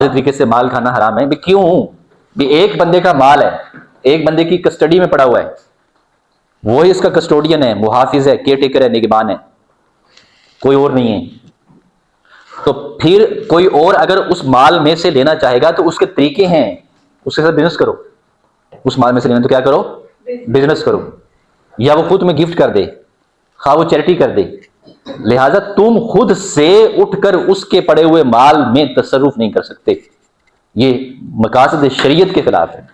तरीके से माल खाना हराम है। क्यों? भी एक बंदे का माल है, एक बंदे की कस्टडी में पड़ा हुआ है, वो ही उसका कस्टोडियन है, मुहाफिज है, केयर टेकर है, निगहबान है, कोई और नहीं है। तो फिर कोई और अगर उस माल में से लेना चाहेगा तो उसके तरीके हैं, उसके साथ बिजनेस करो। उस माल में से लेना तो क्या करो? बिजनेस करो, या वो खुद में गिफ्ट कर दे, खा वो चैरिटी कर दे। लिहाजा तुम खुद से उठकर उसके पड़े हुए माल में तसर्रुफ नहीं कर सकते। ये मकासद शरीयत के खिलाफ है।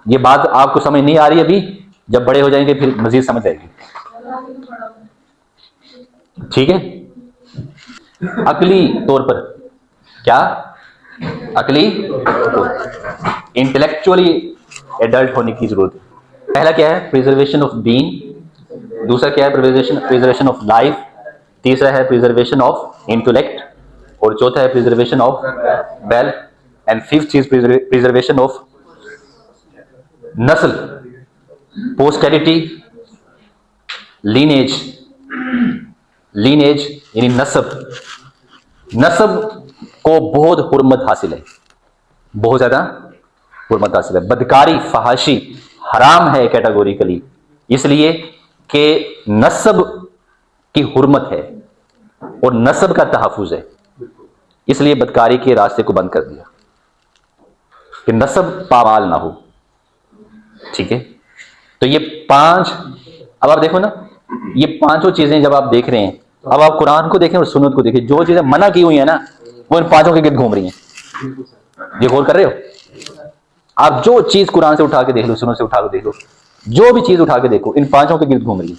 ये बात आपको समझ नहीं आ रही अभी, जब बड़े हो जाएंगे फिर मजीद समझ आएगी। ठीक है? अकली तौर पर क्या? अकली इंटेलेक्चुअली एडल्ट होने की जरूरत है। पहला क्या है? Preservation of being. दूसरा क्या है? Preservation of life. तीसरा है प्रिजर्वेशन ऑफ इंटेलेक्ट। और चौथा है preservation of wealth. And fifth चीज प्रिजर्वेशन ऑफ नस्ल, पोस्टेरिटी, लीनेज। लीनेज यानी नस्ब। नस्ब को बहुत हुर्मत हासिल है, बहुत ज्यादा हुर्मत हासिल है। बदकारी, फहाशी हराम है कैटेगोरिकली, इसलिए कि नस्ब की हुर्मत है और नस्ब का तहफ़्फ़ुज़ है, इसलिए बदकारी के रास्ते को बंद कर दिया कि नस्ब पामाल ना हो। ठीक है? तो ये पांच, अब आप देखो ना, ये पांचों चीजें जब आप देख रहे हैं, अब आप कुरान को देखें और सुन्नत को देखें, जो चीजें मना की हुई है ना वो इन पांचों के गिर्द घूम रही हैं। ये गौर कर रहे हो? आप जो चीज कुरान से उठा के देख लो, सुन्नत से उठा के देख लो, जो भी चीज उठा के देखो, इन पांचों के गिर्द घूम रही है।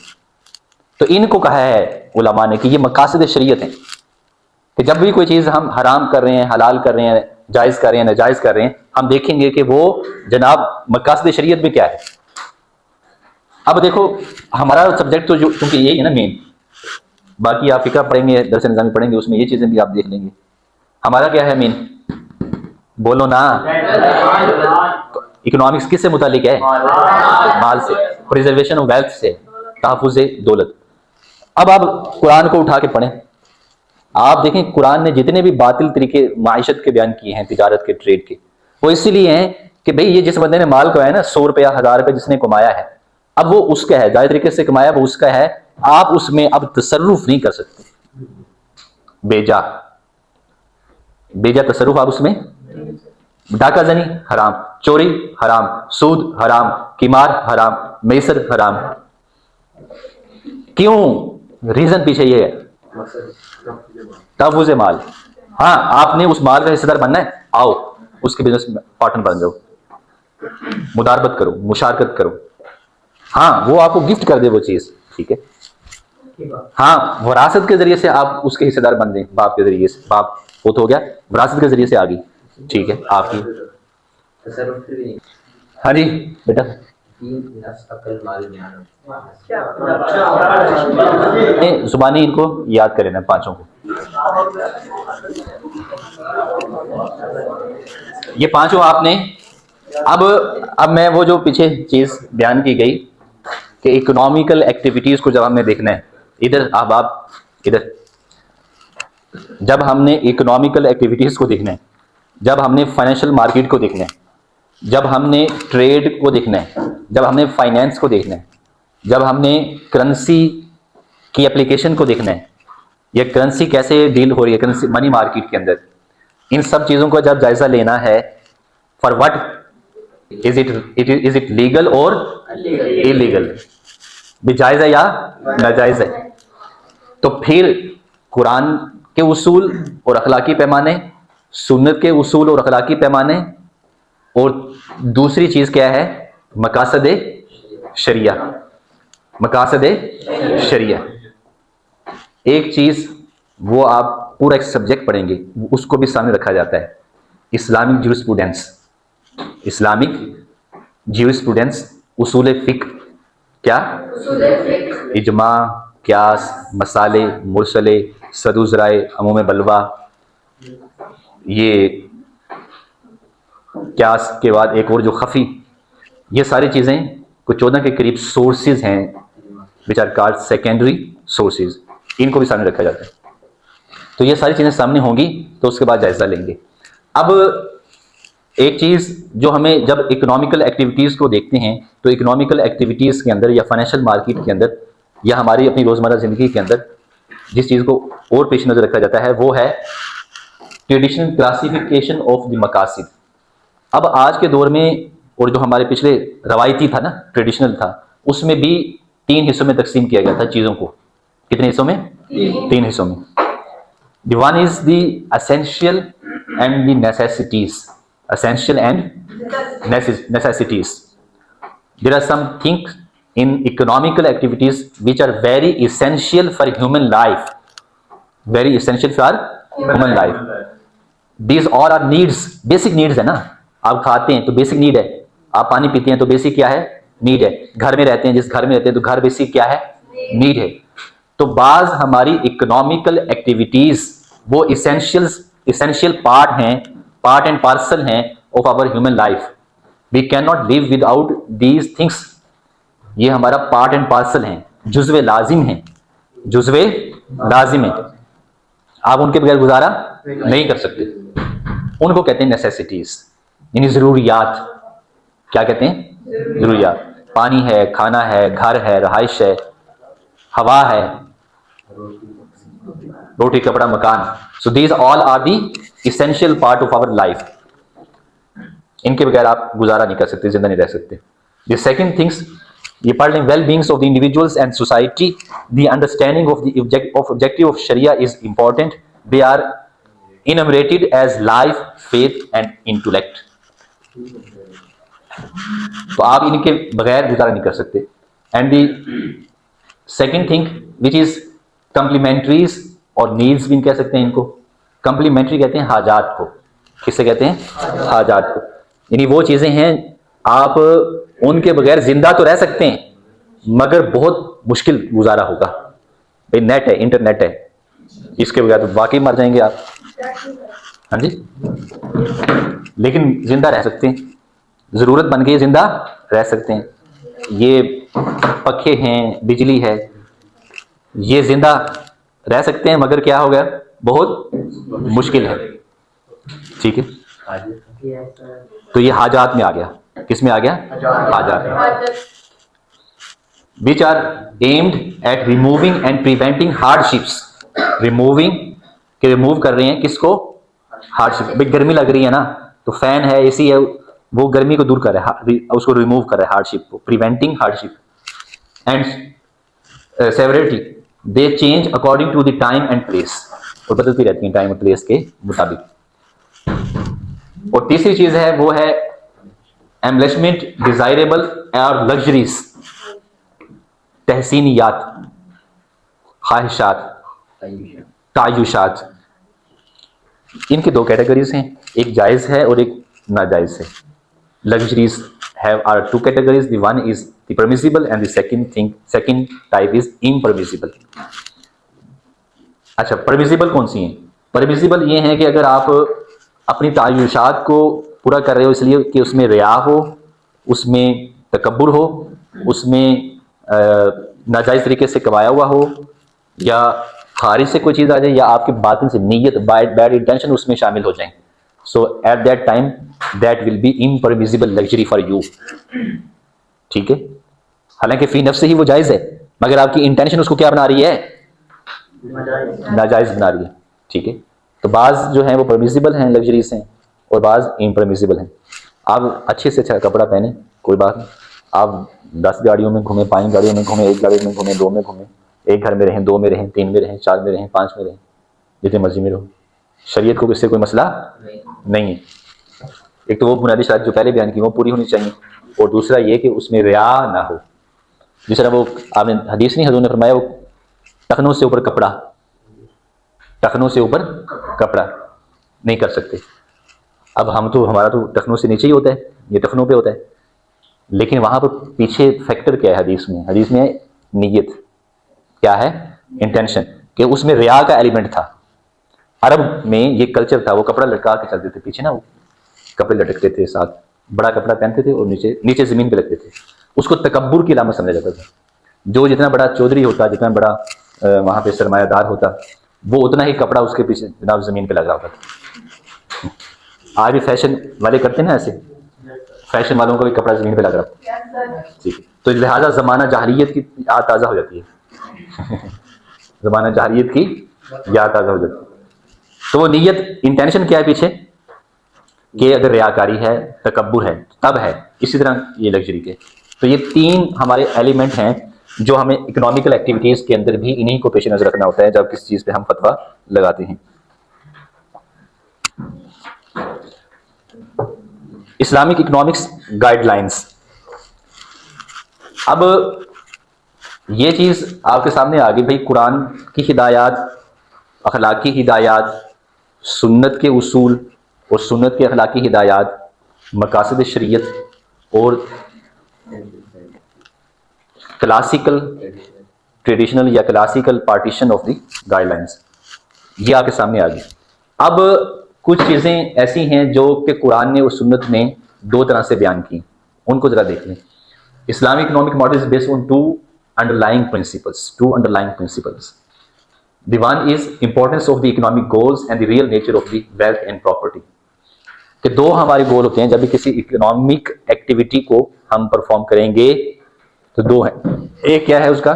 तो इनको कहा है उलमा ने कि ये मकासद शरीयत है, कि जब भी कोई चीज हम हराम कर रहे हैं, हलाल कर रहे हैं, जायज कर रहे हैं, नाजायज कर रहे हैं, हम देखेंगे कि वो जनाब मकासद शरीयत में क्या है। अब देखो, हमारा सब्जेक्ट तो क्योंकि यही है ना मेन, बाकी आप फिक्र पढ़ेंगे, दरस निज़ामी पढ़ेंगे, उसमें ये चीजें भी आप देख लेंगे। हमारा क्या है मेन? बोलो ना। इकोनॉमिक्स किससे मुतालिक है? माल से। प्रिजर्वेशन ऑफ वेल्थ से, तहफ़्फ़ुज़ दौलत। अब आप कुरान को उठा के पढ़ें, आप देखें कुरान ने जितने भी बातिल तरीके माइशत के बयान किए हैं, तिजारत के, ट्रेड के, वो इसीलिए हैं कि भाई ये जिस बंदे ने माल कमाया ना, 100 रुपया 1000 रुपया जिसने कमाया है, अब वो उसका है, जायज तरीके से कमाया, वो उसका है, आप उसमें अब तसर्रुफ नहीं कर सकते। बेजा बेजा तसर्रुफ आप उसमें, डाका जनी हराम, चोरी हराम, सूद हराम, किमार हराम, मैसर हराम। क्यों? रीजन पीछे ये है, तहफ़्फ़ुज़ माल। हाँ, आपने उस माल का हिस्सेदार बनना है, आओ उसके बिजनेस पार्टनर बन जाओ, मुदारबत करो, मुशारकत करो। हाँ, वो आपको गिफ्ट कर दे वो चीज, ठीक है। हाँ, विरासत के जरिए से आप उसके हिस्सेदार बन दें, बाप के जरिए से, बाप वो तो हो गया, विरासत के जरिए से आ गई, ठीक है आपकी। हाँ जी बेटा, जुबानी इनको याद करें ना पांचों को। ये पांचों आपने, अब मैं वो जो पीछे चीज बयान की गई कि इकोनॉमिकल एक्टिविटीज को जब हमने देखना है, इधर आप इधर, जब हमने इकोनॉमिकल एक्टिविटीज को देखना है, जब हमने फाइनेंशियल मार्केट को देखना है, जब हमने ट्रेड को देखना है, जब हमने फाइनेंस को देखना है, जब हमने करेंसी की एप्लीकेशन को देखना है, या करेंसी कैसे डील हो रही है करेंसी मनी मार्केट के अंदर, इन सब चीजों का जब जायजा लेना है, for what is it legal और इलीगल, भी जायज है या नाजायज है। तो फिर कुरान के उसूल और अखलाकी पैमाने, सुन्नत के उसूल और अखलाकी पैमाने, और दूसरी चीज क्या है? मकासद शरिया। मकासद शरिया एक चीज, वो आप पूरा एक सब्जेक्ट पढ़ेंगे, उसको भी सामने रखा जाता है, इस्लामिक ज्यूरिस्प्रूडेंस। इस्लामिक ज्यूरिस्प्रूडेंस, उसूल फिक्र। क्या? इजमा, क्यास, मसाले, मुरसले, सदुजराए, अमूम बलवा, ये क्यास के बाद एक और जो खफी, ये सारी चीजें कुछ 14 के करीब सोर्सेज हैं which are called secondary sources, इनको भी सामने रखा जाता है। तो ये सारी चीज़ें सामने होंगी तो उसके बाद जायज़ा लेंगे। अब एक चीज़ जो हमें जब इकोनॉमिकल एक्टिविटीज़ को देखते हैं तो इकोनॉमिकल एक्टिविटीज़ के अंदर या फाइनेंशियल मार्केट के अंदर या हमारी अपनी रोज़मर्रा ज़िंदगी के अंदर जिस चीज़ को और पेश नज़र रखा जाता है वो है ट्रेडिशनल क्लासिफिकेशन ऑफ द मकासिद। अब आज के दौर में और जो हमारे पिछले रवायती था ना, ट्रेडिशनल था, उसमें भी 3 हिस्सों में तकसीम किया गया था चीज़ों को। कितने हिस्सों में? 3 हिस्सों में। The one is the essential and the necessities. Essential and necessities. There are some things in economical activities which are very essential for human life. Very essential for human life. These all are needs. Basic needs है ना। आप खाते हैं तो basic need है, आप पानी पीते हैं तो बेसिक क्या है? नीड है। घर में रहते हैं, जिस घर में रहते हैं तो घर बेसिक क्या है? नीड है। तो बाज हमारी इकोनॉमिकल एक्टिविटीज वो इसेंशियल पार्ट हैं, पार्ट एंड पार्सल हैं of our human life. We can not live without these things. ये हमारा पार्ट एंड पार्सल हैं, जुज़्वे लाजिम हैं, जुज़्वे लाजिम हैं। आप उनके बगैर गुजारा नहीं कर सकते। उनको कहते हैं नेसेसिटीज, यानी जरूरियात। क्या कहते हैं? जरूरियात। पानी है, खाना है, घर है, रहाइश है, हवा है, रोटी, कपड़ा, मकान। So these all are the essential part of our life. इनके बगैर आप गुजारा नहीं कर सकते, जिंदा नहीं रह सकते। द सेकंड थिंग्स, ये पढ़ लें, well beings of the individuals and society, the understanding of the objective of sharia is important. They are enumerated as life, faith and intellect. तो आप इनके बगैर गुजारा नहीं कर सकते। And the second thing which is complementaries और needs भी कह सकते हैं इनको। कंप्लीमेंट्री कहते हैं हाजात को। किससे कहते हैं? हाजात को। यानी वो चीजें हैं आप उनके बगैर जिंदा तो रह सकते हैं मगर बहुत मुश्किल गुजारा होगा। भाई नेट है, इंटरनेट है, इसके बगैर तो वाकई मर जाएंगे आप। हाँ जी, लेकिन जिंदा रह सकते हैं, जरूरत बन गई जिंदा रह सकते हैं। ये पखे हैं, बिजली है, ये जिंदा रह सकते हैं मगर क्या हो गया? बहुत मुश्किल है। ठीक है, तो ये हाजात में आ गया। किस में आ गया? हाजात में। Which are aimed at removing and preventing hardships. Removing के रिमूव कर रहे हैं किसको? हार्डशिप। भाई गर्मी लग रही है ना, तो फैन है, एसी है, वो गर्मी को दूर कर रहा है, उसको रिमूव कर रहा है, हार्डशिप को। Preventing hardship and severity, they change according to the time and place. और बदलती रहती हैं टाइम और प्लेस के मुताबिक। और तीसरी चीज है वो है एम्बलिशमेंट, डिजायरेबल और लग्जरीज, तहसीनियात, ख्वाहिशात, तायुशात। इनके 2 कैटेगरीज हैं, एक जायज है और एक नाजायज है। Luxuries have are 2 categories. The one is the permissible and the second type is impermissible. अच्छा, परमिसिबल कौन सी हैं? परमिसिबल ये हैं कि अगर आप अपनी तायुशात को पूरा कर रहे हो इसलिए कि उसमें रिया हो, उसमें तकब्बुर हो, उसमें नाजायज तरीके से कमाया हुआ हो, या खारिज से कोई चीज़ आ जाए, या आपके बातिन से नीयत, बैड इंटेंशन उसमें शामिल हो जाए। So at that time that will be impermissible luxury for you. ठीक है, हालांकि फी नफ्स से ही वो जायज़ है मगर आपकी इंटेंशन उसको क्या बना रही है? नाजायज बना रही है। ठीक है, तो बाज जो है वो परमिसिबल हैं, लग्जरीज हैं, और बाज इम्परमिसिबल हैं। आप अच्छे से अच्छा कपड़ा पहने, कोई बात नहीं। आप 10 गाड़ियों में घूमें, 5 गाड़ियों में घूमें, 1 गाड़ी में घूमें, 2 में घूमें, एक घर में रहें, 2 में रहें, 3 में रहें, 4 में रहें, 5 में रहें, जितने मर्जी में रहो, शरीयत को इससे कोई मसला नहीं है। एक तो वो बुनियादी शर्त जो पहले बयान की वो पूरी होनी चाहिए, और दूसरा ये कि उसमें रिया ना हो। जिस तरह वो आपने हदीस नहीं, हजूर ने फरमाया, वो टखनों से ऊपर कपड़ा, टखनों से ऊपर कपड़ा नहीं कर सकते। अब हम तो, हमारा तो टखनों से नीचे ही होता है, ये टखनों पे होता है, लेकिन वहां पर पीछे फैक्टर क्या है? हदीस में है नीयत, क्या है? इंटेंशन, कि उसमें रिया का एलिमेंट था। अरब में ये कल्चर था, वो कपड़ा लटका के चलते थे पीछे ना, वो कपड़े लटकते थे साथ, बड़ा कपड़ा पहनते थे और नीचे जमीन पे लगते थे। उसको तकब्बुर की अलामत समझा जाता था। जो जितना बड़ा चौधरी होता, जितना बड़ा वहां पे सरमायादार होता, वो उतना ही कपड़ा उसके पीछे जनाब जमीन पे लगा होता था। आज भी फैशन वाले करते हैं ना ऐसे, फैशन वालों को भी कपड़ा जमीन पे लग रहा है। ठीक है, तो लिहाजा जमाना जाहिलियत की याद ताज़ा हो जाती है। जमाना जाहिलियत की याद ताज़ा हो जाती है। तो वो नीयत, इंटेंशन क्या है पीछे, कि अगर रियाकारी है, तकब्बुर है, तब है। इसी तरह ये लग्जरी के। तो ये तीन हमारे एलिमेंट हैं जो हमें इकोनॉमिकल एक्टिविटीज़ के अंदर भी इन्हीं को पेश नज़र रखना होता है जब किसी चीज़ पे हम फतवा लगाते हैं। Islamic economics guidelines. अब ये चीज़ आपके सामने आ गई भाई, कुरान की हिदायत, अखलाकी हिदायत, सुन्नत के उसूल और सुन्नत के अखलाकी हिदायत, मकासद शरीयत और क्लासिकल ट्रेडिशनल या classical partition of the guidelines, ये आपके सामने आ गई। अब कुछ चीज़ें ऐसी हैं जो कि कुरान ने और सुन्नत ने दो तरह से बयान की, उनको जरा देख लें। Islamic economic model is based on two underlying principles. The one is importance of the economic goals and the real nature of the wealth and property। कि दो हमारे गोल होते हैं जब भी किसी इकोनॉमिक एक्टिविटी को हम परफॉर्म करेंगे, तो दो हैं। एक क्या है उसका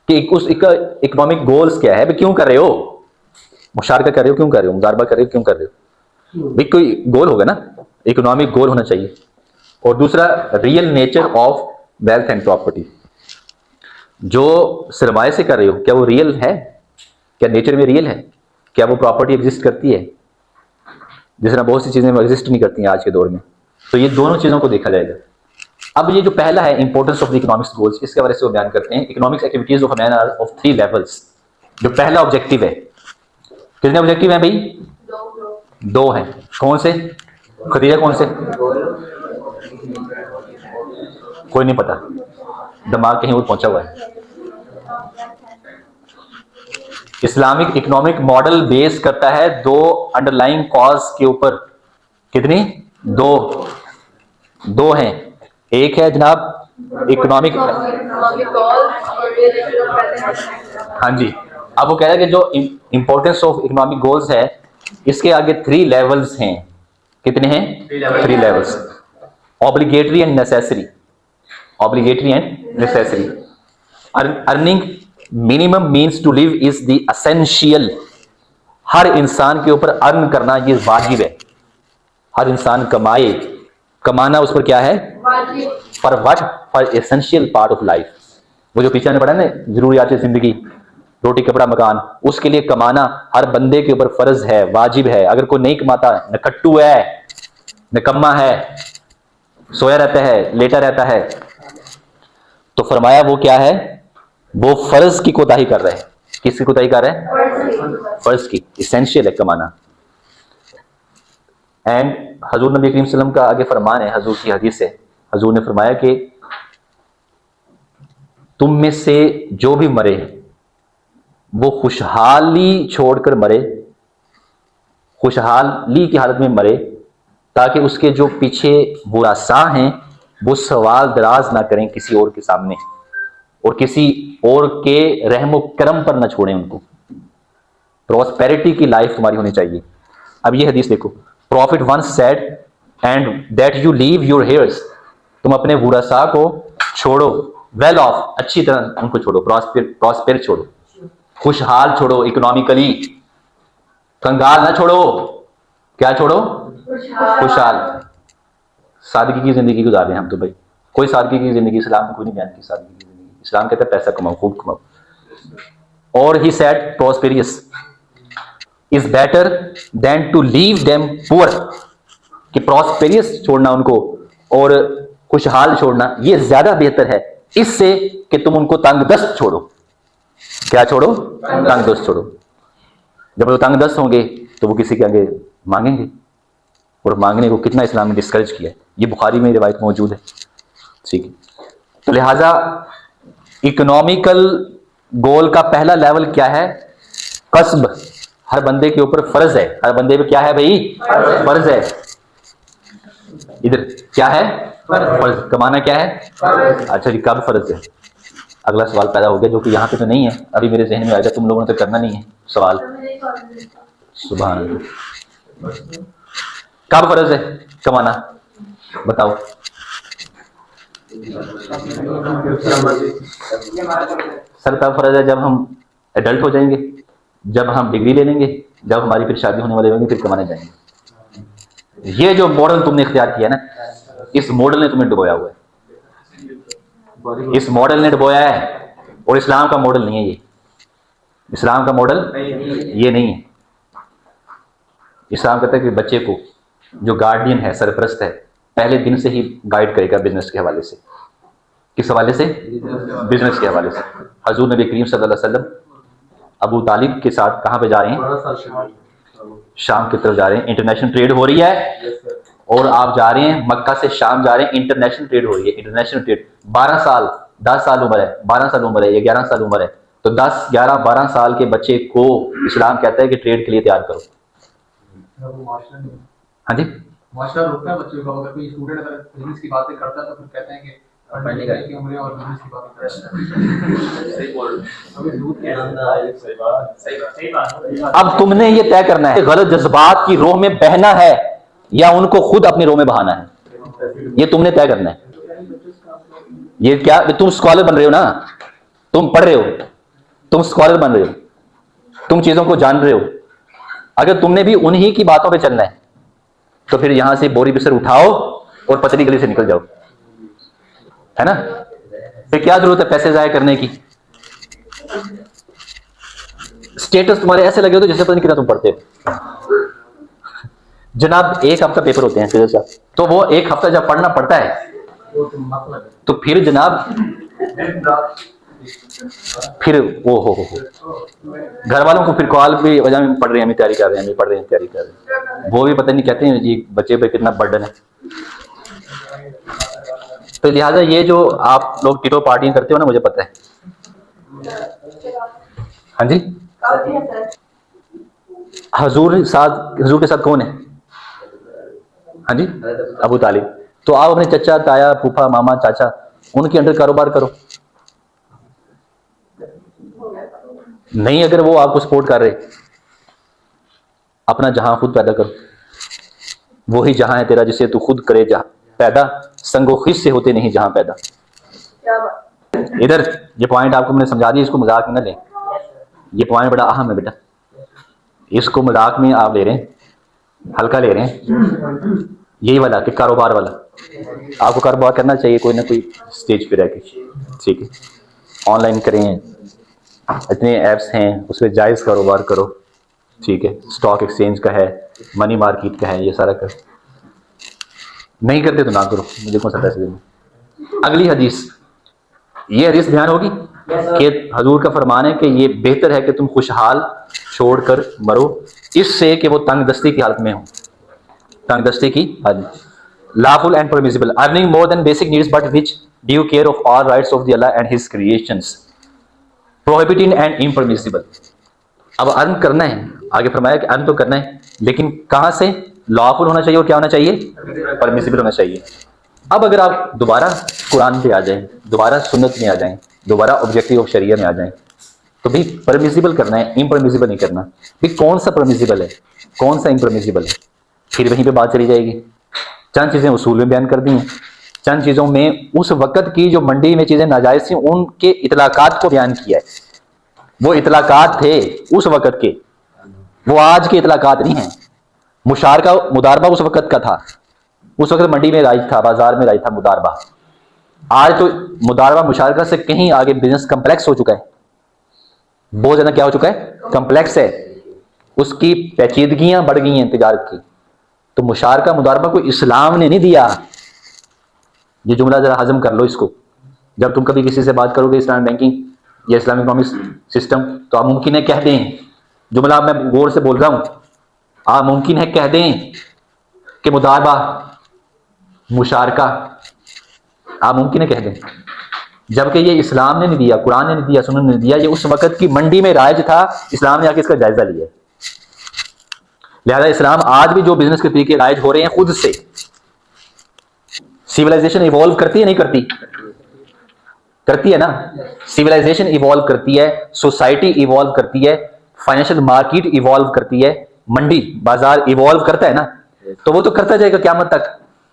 कि उस इकोनॉमिक गोल्स क्या है, भाई क्यों कर रहे हो, मुशारका कर रहे हो क्यों कर रहे हो, मुजारबा कर रहे हो क्यों कर रहे हो, भाई कोई गोल होगा ना, इकोनॉमिक गोल होना चाहिए। और दूसरा real nature of wealth and property, जो सरमाए से कर रहे हो क्या वो रियल है, क्या नेचर में रियल है, क्या वो प्रॉपर्टी एग्जिस्ट करती है, जिस तरह बहुत सी चीज़ें एग्जिस्ट नहीं करती हैं आज के दौर में। तो ये दोनों चीज़ों को देखा जाएगा। अब ये जो पहला है importance of the economics goals, इसके बारे से वो बयान करते हैं। Economics activities of man are of 3 levels. जो पहला ऑब्जेक्टिव है, कितने ऑब्जेक्टिव हैं भाई, दो हैं। कौन से खदीजा, कौन से, कोई नहीं पता, दिमाग कहीं और पहुंचा हुआ है। इस्लामिक इकोनॉमिक मॉडल बेस करता है दो अंडरलाइंग कॉज के ऊपर। कितनी, दो हैं। एक है जनाब इकोनॉमिक, हाँ जी। अब वो कह रहा है कि जो इंपॉर्टेंस ऑफ इकोनॉमिक गोल्स है, इसके आगे 3 लेवल्स हैं। कितने हैं, 3 levels. Obligatory and necessary, earning minimum means to live is the essential. हर इंसान के ऊपर अर्न करना ये वाजिब है। हर इंसान कमाए, कमाना उस पर क्या है, for what, for essential part of life. वो जो पीछे ने पढ़ा ना, जरूरियात जिंदगी, रोटी कपड़ा मकान, उसके लिए कमाना हर बंदे के ऊपर फर्ज है, वाजिब है। अगर कोई नहीं कमाता, नकट्टू है, निकम्मा है, सोया रहता है, लेटा रहता है, तो फरमाया वो क्या है, वो फर्ज की कोताही कर रहा है। किसकी कोताही कर रहा है, फर्ज की। एसेंशियल है कमाना। एंड हजूर नबी करीम सल्लल्लाहु अलैहि वसल्लम का आगे फरमान है, हजूर की हदीस है, हजूर ने फरमाया कि तुम में से जो भी मरे वो खुशहाली छोड़कर मरे, खुशहाली की हालत में मरे, ताकि उसके जो पीछे बुरासा हैं वो सवाल दराज ना करें किसी और के सामने, और किसी और के रहमो करम पर ना छोड़ें उनको। प्रॉस्पेरिटी की लाइफ तुम्हारी होनी चाहिए। अब ये हदीस देखो, prophet once said and that you leave your heirs, तुम अपने बुरासा को छोड़ो, वेल ऑफ, अच्छी तरह उनको छोड़ो, प्रॉस्पेर छोड़ो, खुशहाल छोड़ो, इकोनॉमिकली कंगाल ना छोड़ो। क्या छोड़ो, खुशहाल। सादगी की जिंदगी गुजार रहे हैं हम तो भाई, कोई सादगी की जिंदगी इस्लाम में कोई नहीं बयान की। सादगी की जिंदगी इस्लाम कहता है पैसा कमाओ, खूब कमाओ। और he said prosperous is better than to leave them poor, कि प्रॉस्पेरियस छोड़ना उनको और खुशहाल छोड़ना ये ज्यादा बेहतर है इससे कि तुम उनको तंगदस्त छोड़ो। क्या छोड़ो, तंगदस्त छोड़ो। जब वो तंगदस्त होंगे तो वो किसी के आगे मांगेंगे, और मांगने को कितना इस्लाम ने डिस्करेज किया है। ये बुखारी में रिवायत मौजूद है। ठीक है, तो लिहाजा इकोनॉमिकल गोल का पहला लेवल क्या है, कस्ब। हर बंदे के ऊपर फर्ज है, हर बंदे पे क्या है भाई, फर्ज है। इधर क्या है, फर्ज। कमाना क्या है, अच्छा जी, कब फर्ज है, अगला सवाल पैदा हो गया जो कि यहाँ पे तो नहीं है, अभी मेरे जहन में आएगा, तुम लोगों ने तो करना नहीं है सवाल। सुभान अल्लाह। कब फर्ज है कमाना, बताओ। सर तब फर्ज है जब हम एडल्ट हो जाएंगे, जब हम डिग्री ले लेंगे, जब हमारी फिर शादी होने वाली होंगी, फिर कमाने जाएंगे। ये जो मॉडल तुमने इख्तियार किया ना, इस मॉडल ने तुम्हें डुबोया हुआ है, इस मॉडल ने डुबोया है। और इस्लाम का मॉडल नहीं है ये, इस्लाम का मॉडल ये नहीं है। इस्लाम कहता है कि बच्चे को जो गार्डियन है, सरपरस्त है, पहले दिन से ही गाइड करेगा बिजनेस के हवाले से। किस हवाले से? बिजनेस के हवाले से। हजूर नबी करीम सल्लल्लाहु अलैहि वसल्लम अबू तालिब के साथ कहाँ पे जा रहे हैं? शाम की तरफ जा रहे हैं। इंटरनेशनल ट्रेड हो रही है और आप जा रहे हैं मक्का से शाम जा रहे हैं, इंटरनेशनल ट्रेड हो रही है। इंटरनेशनल ट्रेड 12 साल 10 साल उम्र है, 12 साल उम्र है या 11 साल उम्र है, तो 10 11 12 साल के बच्चे को इस्लाम कहता है कि ट्रेड के लिए तैयार करो। हाँ जी, माशरा रोकता है बच्चों को। अगर कोई स्टूडेंट अगर बिजनेस की बातें करता है तो फिर कहते हैं कि पढ़ने की उम्र है और बिजनेस की बातें करते हैं। सही बोल रहे हैं। अब तुमने ये तय करना है गलत जज्बात की रोह में बहना है या उनको खुद अपनी रोह में बहाना है, ये तुमने तय करना है। ये क्या, तुम स्कॉलर बन रहे हो ना, तुम पढ़ रहे हो, तुम स्कॉलर बन रहे हो, तुम चीजों को जान रहे हो। अगर तुमने भी उन्हीं की बातों पे चलना है तो फिर यहां से बोरी बिस्तर उठाओ और पतली गली से निकल जाओ, है ना। फिर क्या जरूरत है पैसे जाया करने की। स्टेटस तुम्हारे ऐसे लगे हो तो जैसे पता नहीं कितना तुम पढ़ते हो। जनाब एक हफ्ता पेपर होते हैं सीधा, तो वो एक हफ्ता जब पढ़ना पड़ता है तो फिर जनाब फिर वो हो घर वालों को फिर कॉल भी वजह में पढ़ रहे हैं, हम तैयारी कर रहे हैं, हम पढ़ रहे हैं, तैयारी कर रहे हैं, वो भी पता नहीं कहते हैं जी बच्चे पे कितना बर्डन है। तो लिहाजा ये जो आप लोग टिटो पार्टियां करते हो ना, मुझे पता है। हाँ जी, हजूर के साथ कौन है? हाँ जी, अबू तालिब। तो आप अपने चचा ताया फूफा मामा चाचा उनके अंडर कारोबार करो। नहीं, अगर वो आपको सपोर्ट कर रहे, अपना जहां खुद पैदा करो। वही जहां है तेरा जिसे तू खुद करे जहां पैदा, संगो खिस से होते नहीं जहां पैदा। इधर ये पॉइंट आपको मैंने समझा दिया, इसको मजाक में न लें। ये पॉइंट बड़ा अहम है बेटा, इसको मजाक में आप ले रहे हैं, हल्का ले रहे हैं। यही वाला कि कारोबार वाला, आपको कारोबार करना चाहिए कोई ना कोई स्टेज पे रह के, ठीक है। ऑनलाइन करें, इतने ऐप्स हैं उस पर जायज़ कारोबार करो, ठीक है। स्टॉक एक्सचेंज का है, मनी मार्केट का है, ये सारा कर। नहीं करते तो ना करो, मुझे कौन सा पैसे देना। अगली हदीस, ये हदीस ध्यान होगी कि हजूर का फरमान है कि ये बेहतर है कि तुम खुशहाल छोड़कर मरो इससे कि वो तंगदस्ती की हालत में हो। तंगदस्ती की हालत, lawful and permissible, earning more than basic needs but which due care of all rights of the Allah and His creations, prohibiting and impermissible। अब अर्न करना है, आगे फरमाया कि अर्न तो करना है, लेकिन कहां से? लॉफुल होना चाहिए और क्या होना चाहिए? परमिसिबल होना चाहिए। अब अगर आप दोबारा कुरान पे आ जाएं, दोबारा सुन्नत में आ जाएं, दोबारा ऑब्जेक्टिव ऑफ शरिया में आ जाएं, तो भी परमिसिबल करना है, इम्परमिसिबल नहीं करना। भी कौन सा परमिसिबल है, कौन सा इम्परमिसिबल है, फिर वहीं पे बात चली जाएगी। चंद चीजें उसूल में बयान कर दी हैं, चंद चीजों में उस वक्त की जो मंडी में चीजें नाजायज थी उनके इतलाकात को बयान किया है। वो इतलाकात थे उस वक्त के, वो आज के इतलाकात नहीं है। मुशारका मुदारबा उस वक्त का था, उस वक्त मंडी में राइज था, बाजार में राइज था मुदारबा। आज तो मुदारबा मुशारका से कहीं आगे बिजनेस कम्प्लेक्स हो चुका है, बहुत ज्यादा क्या हो चुका है? कम्प्लेक्स है, उसकी पेचीदगियां बढ़ गई हैं तिजारत की। तो मुशारका मुदारबा को इस्लाम ने नहीं दिया। ये जुमला जरा हजम कर लो इसको। जब तुम कभी किसी से बात करोगे इस्लामिक बैंकिंग या इस्लामिक इकोनॉमिक सिस्टम, तो आप मुमकिन है कह दें, जुमला मैं गौर से बोल रहा हूं, आप मुमकिन है कह दें कि मुदारबा मुशारका, आप मुमकिन है कह दें, जबकि ये इस्लाम ने नहीं दिया, कुरान ने नहीं दिया, सुन्नत ने नहीं दिया। ये उस वक्त की मंडी में राइज था, इस्लाम ने आके इसका जायजा लिया। लिहाजा इस्लाम आज भी जो बिजनेस के तरीके राइज हो रहे हैं खुद से, सिविलाइजेशन इवॉल्व करती है नहीं करती? करती है ना, सिविलाइजेशन इवॉल्व करती है, सोसाइटी इवॉल्व करती है, फाइनेंशियल मार्केट इवॉल्व करती है, मंडी बाजार इवॉल्व करता है ना, तो वो तो करता जाएगा क़यामत तक।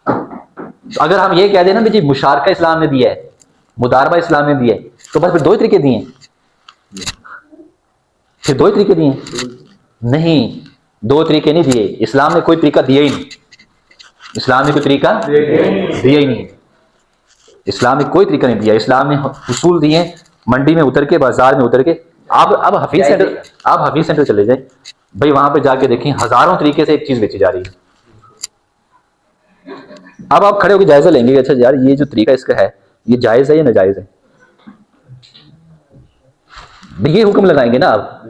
तो अगर हम ये कह दें ना कि जी मुशारका इस्लाम ने दिया है, मुदारबा इस्लाम ने दिया है, तो बस फिर दो ही तरीके दिए, फिर दो ही तरीके दिए नहीं, दो तरीके नहीं दिए। इस्लाम ने कोई तरीका दिया ही नहीं, इस्लाम ने कोई तरीका दिया ही नहीं, इस्लाम ने कोई तरीका नहीं दिया। इस्लाम ने उसूल दिए, मंडी में उतर के, बाजार में उतर के। आप अब हफीज सेंटर चले जाए भाई, वहां पे जाके देखें हजारों तरीके से एक चीज बेची जा रही है। अब आप खड़े होकर जायजा लेंगे कि अच्छा यार ये जो तरीका इसका है ये जायज है या नाजायज है, ये हुक्म लगाएंगे ना आप।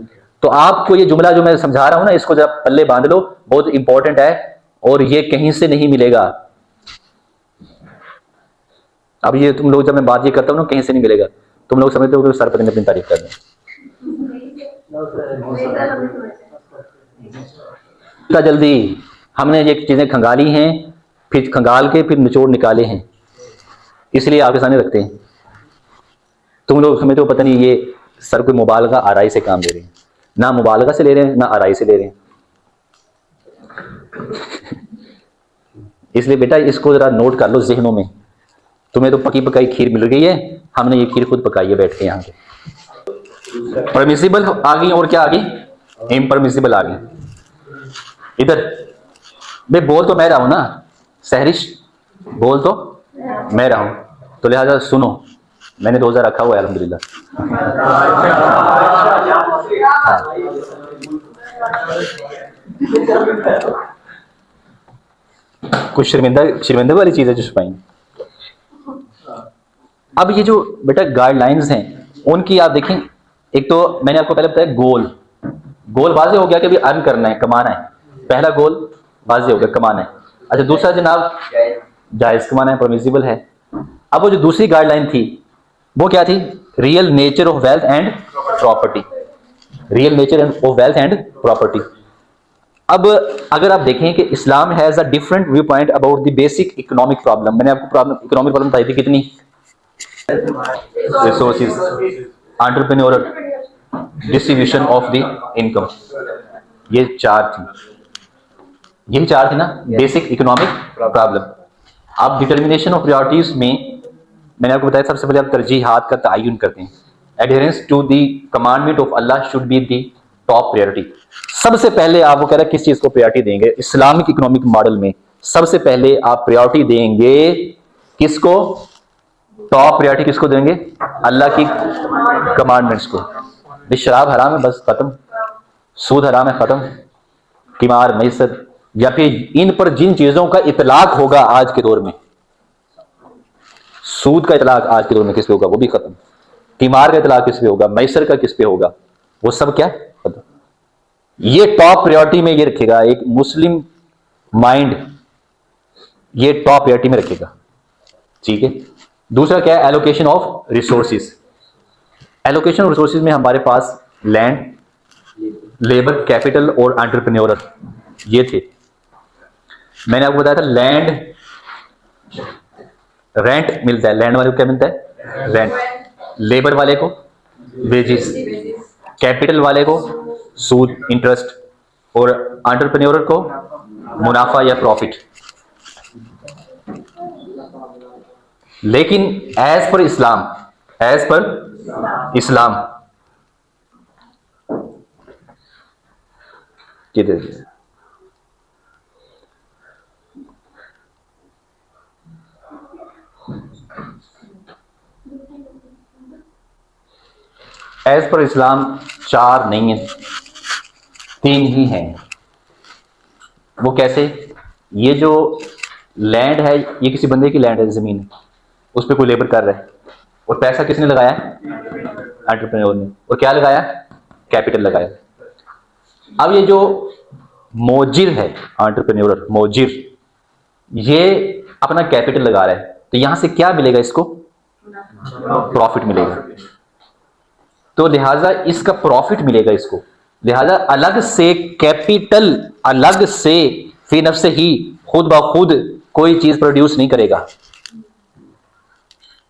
तो आपको ये जुमला जो मैं समझा रहा हूं ना, इसको जरा पल्ले बांध लो, बहुत इंपॉर्टेंट है और ये कहीं से नहीं मिलेगा। अब ये तुम लोग, जब मैं बात ये करता हूं ना कहीं से नहीं मिलेगा, तुम लोग समझते हो कि सर पकड़ने अपनी तारीफ कर दें। जल्दी हमने ये चीजें खंगाली हैं, फिर खंगाल के फिर निचोड़ निकाले हैं, इसलिए आपके सामने रखते हैं। तुम लोग समझते हो पता नहीं ये सर कोई मुबालगा आराई से काम ले रहे हैं, ना मुबालगा से ले रहे हैं ना आराई से ले रहे हैं। इसलिए बेटा इसको जरा नोट कर लो जहनों में। तुम्हें तो पकी पकाई खीर मिल गई है, हमने ये खीर खुद पकाई है बैठ के यहाँ पे। परमिसिबल आ गई और क्या आ गई, इम्परमिसिबल आ गई। इधर बे बोल तो मैं रहा हूं ना, सहरिश बोल तो मैं रहा हूं, तो लिहाजा सुनो, मैंने रोजा रखा हुआ है अल्हम्दुलिल्लाह। कुछ शर्मिंदा वाली चीज है जो छुपाई। अब ये जो बेटा गाइडलाइंस हैं उनकी आप देखें, एक तो मैंने आपको पहले बताया गोल वाजे हो गया कि अभी अर्न करना है, कमाना है, पहला गोल वाजे हो गया, कमाना है। अच्छा दूसरा जनाब जायज कमाना है, परमिसिबल है। अब वो जो दूसरी गाइडलाइन थी वो क्या थी, real nature of wealth and property, real nature of wealth and property. अब अगर आप देखें कि Islam has a different view point about the basic economic problem. मैंने आपको प्रॉब्लम, इकोनॉमिक प्रॉब्लम बताई थी कितनी, resources, entrepreneurial, distribution of the income, ये चार थी, यही चार थी ना बेसिक इकोनॉमिक प्रॉब्लम। अब डिटर्मिनेशन ऑफ प्रायोरिटीज में मैंने आपको बताया सबसे पहले आप तरजीहात का तयन करते हैं। Adherence to the commandment of Allah should be the top priority. सबसे पहले आप वो कह रहे हैं किस चीज को प्रायोरिटी देंगे, इस्लामिक इकोनॉमिक मॉडल में सबसे पहले आप प्रायोरिटी देंगे किसको, टॉप प्रायोरिटी किसको देंगे, अल्लाह की कमांडमेंट्स को। शराब हराम है बस खत्म, सूद हराम है खत्म, कीमार मैसर या फिर इन पर जिन चीजों का इतलाक होगा आज के दौर में, सूद का इतलाक आज के दौर में किस पे होगा वो भी खत्म, कीमार का इतलाक किस पे होगा, मैसर का किस पे होगा, वो सब क्या खत्म। ये टॉप प्रायोरिटी में ये रखेगा एक मुस्लिम माइंड, ये टॉप प्रायोरिटी में रखेगा, ठीक है। दूसरा क्या है, allocation of resources. Allocation of resources में हमारे पास लैंड, लेबर, कैपिटल और एंटरप्रेन्योरल ये थे। मैंने आपको बताया था लैंड, रेंट मिलता है, लैंड वाले को क्या मिलता है, रेंट, लेबर वाले को वेजेस, कैपिटल वाले को सूद इंटरेस्ट और एंटरप्रेन्योरल को मुनाफा या प्रॉफिट। लेकिन एज पर इस्लाम किधर, एज पर इस्लाम चार नहीं है, तीन ही हैं। वो कैसे, ये जो लैंड है ये किसी बंदे की लैंड है, जमीन है, उस पर कोई लेबर कर रहा है और पैसा किसने लगाया, एंटरप्रेन्योर ने, और क्या लगाया, कैपिटल लगाया। अब ये जो मोजिर है, एंटरप्रेन्योर मोजिर, ये अपना कैपिटल लगा रहा है, तो यहां से क्या मिलेगा इसको, प्रॉफिट मिलेगा, तो लिहाजा इसका प्रॉफिट मिलेगा इसको। लिहाजा अलग से कैपिटल, अलग से फी नफ्से ही खुद ब खुद कोई चीज प्रोड्यूस नहीं करेगा,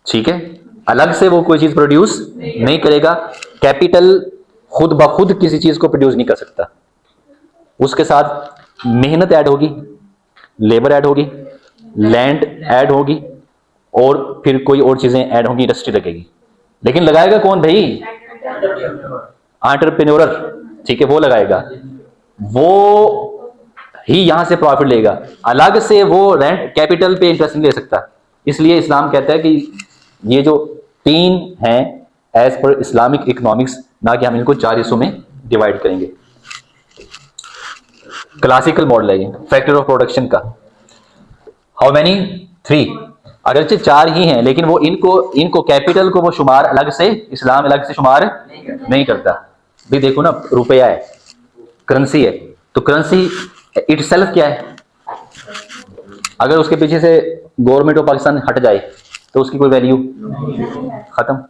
ठीक है। अलग से वो कोई चीज प्रोड्यूस नहीं करेगा। कैपिटल खुद ब खुद किसी चीज को प्रोड्यूस नहीं कर सकता, उसके साथ मेहनत ऐड होगी, लेबर ऐड होगी, लैंड ऐड होगी, और फिर कोई और चीजें ऐड होंगी, इंडस्ट्री लगेगी। लेकिन लगाएगा कौन भाई? एंटरप्रेन्योर, ठीक है, वो लगाएगा, वो ही यहां से प्रॉफिट लेगा। अलग से वो रेंट कैपिटल पे इंटरेस्ट नहीं ले सकता। इसलिए इस्लाम कहता है कि ये जो तीन हैं एज पर इस्लामिक इकोनॉमिक्स, ना कि हम इनको 4 हिस्सों में डिवाइड करेंगे। क्लासिकल मॉडल है ये फैक्टर ऑफ प्रोडक्शन का। How many? 3। अगरचे 4 ही हैं, लेकिन वो इनको कैपिटल को वो शुमार अलग से, इस्लाम अलग से शुमार नहीं करता। भी देखो ना, रुपया है, करेंसी है, तो करेंसी इटसेल्फ क्या है? अगर उसके पीछे से गवर्नमेंट ऑफ पाकिस्तान हट जाए तो उसकी कोई वैल्यू खत्म।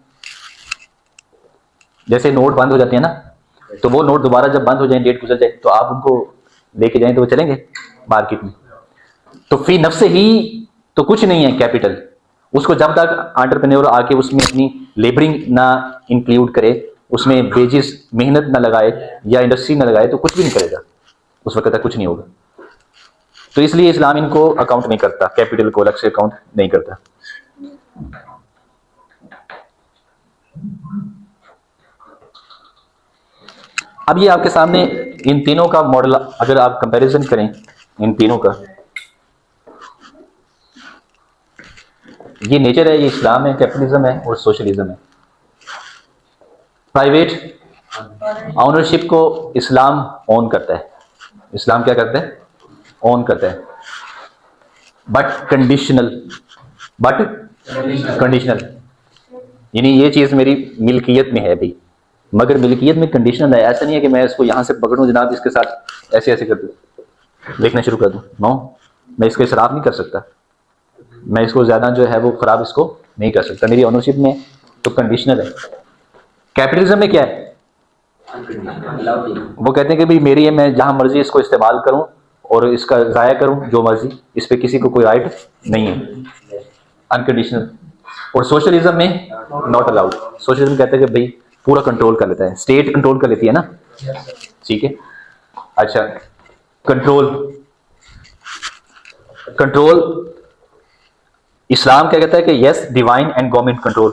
जैसे नोट बंद हो जाते हैं ना, तो वो नोट दोबारा जब बंद हो जाए, डेट गुजर जाए, तो आप उनको लेके जाएं तो वो चलेंगे मार्केट में। तो फी नफ्स ही तो कुछ नहीं है कैपिटल। उसको जब तक एंटरप्रेन्योर आके उसमें अपनी लेबरिंग ना इंक्लूड करे, उसमें वेजेस मेहनत ना लगाए या इंडस्ट्री ना लगाए, तो कुछ भी नहीं करेगा, उस वक्त तक कुछ नहीं होगा। तो इसलिए इस्लाम इनको अकाउंट नहीं करता, कैपिटल को अलग से अकाउंट नहीं करता। अब ये आपके सामने इन तीनों का मॉडल, अगर आप कंपैरिजन करें इन तीनों का, ये नेचर है, ये इस्लाम है, कैपिटलिज्म है और सोशलिज्म है। प्राइवेट ऑनरशिप को इस्लाम ओन करता है। इस्लाम क्या करता है? ओन करता है, बट कंडीशनल, यानी ये चीज मेरी मिल्कियत में है भाई, मगर मिल्कियत में कंडीशनल है। ऐसा नहीं है कि मैं इसको यहां से पकड़ूं जनाब, इसके साथ ऐसे ऐसे कर दूं, देखना शुरू कर दूं। नो, मैं इसको इसराफ नहीं कर सकता, मैं इसको ज्यादा जो है वो खराब इसको नहीं कर सकता। मेरी ओनरशिप में तो कंडीशनल है। कैपिटलिज्म में क्या है? वो कहते हैं कि भाई मेरी है, मैं जहां मर्जी इसको इस्तेमाल करूं और इसका जाया करूं जो मर्जी, इस पर किसी को कोई राइट नहीं है, अनकंडीशनल। और सोशलिज्म में नॉट अलाउड। सोशलिज्म कहते हैं कि भाई पूरा कंट्रोल कर लेता है, स्टेट कंट्रोल कर लेती है ना, ठीक है। अच्छा, कंट्रोल इस्लाम क्या कहता है कि yes, divine and government control.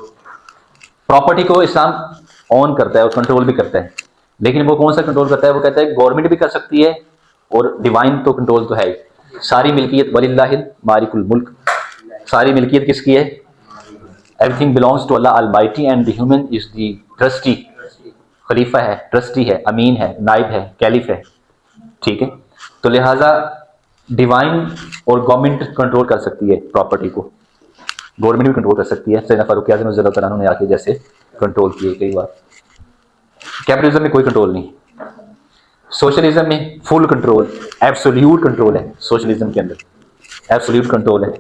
Property को इस्लाम ऑन करता है और कंट्रोल भी करता है, लेकिन वो कौन सा कंट्रोल करता है? वो कहता है गवर्नमेंट भी कर सकती है और डिवाइन तो कंट्रोल तो है ही। सारी मिल्कियत वलिल्लाहिल मालिकुल मुल्क, सारी मिल्कियत किसकी है? Everything belongs to Allah almighty and the human is the trustee. खलीफा है, ट्रस्टी है, अमीन है, नाइब है, कैलिफ है, ठीक है। तो लिहाजा डिवाइन और गवर्नमेंट कंट्रोल कर सकती है प्रॉपर्टी को, गवर्नमेंट भी कंट्रोल कर सकती है। सैयदना फारूक आज़म रज़ियल्लाहु तआला अन्हु ने आके जैसे कंट्रोल किए कई बार। कैपिटलिज्म में कोई कंट्रोल नहीं। सोशलिज्म में फुल कंट्रोल, एब्सोल्यूट कंट्रोल है। सोशलिज्म के अंदर एब्सोल्यूट कंट्रोल है।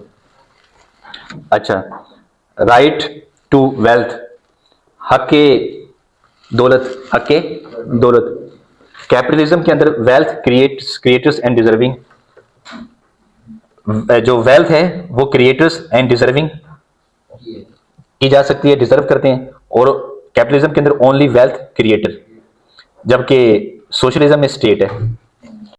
अच्छा, राइट टू वेल्थ, हक़े दौलत। कैपिटलिज्म के अंदर वेल्थ क्रिएटर्स एंड डिजर्विंग, जो वेल्थ है वो क्रिएटर्स एंड डिजर्विंग की जा सकती है, डिजर्व करते हैं। और कैपिटलिज्म के अंदर ओनली वेल्थ क्रिएटर, जबकि सोशलिज्म में स्टेट है।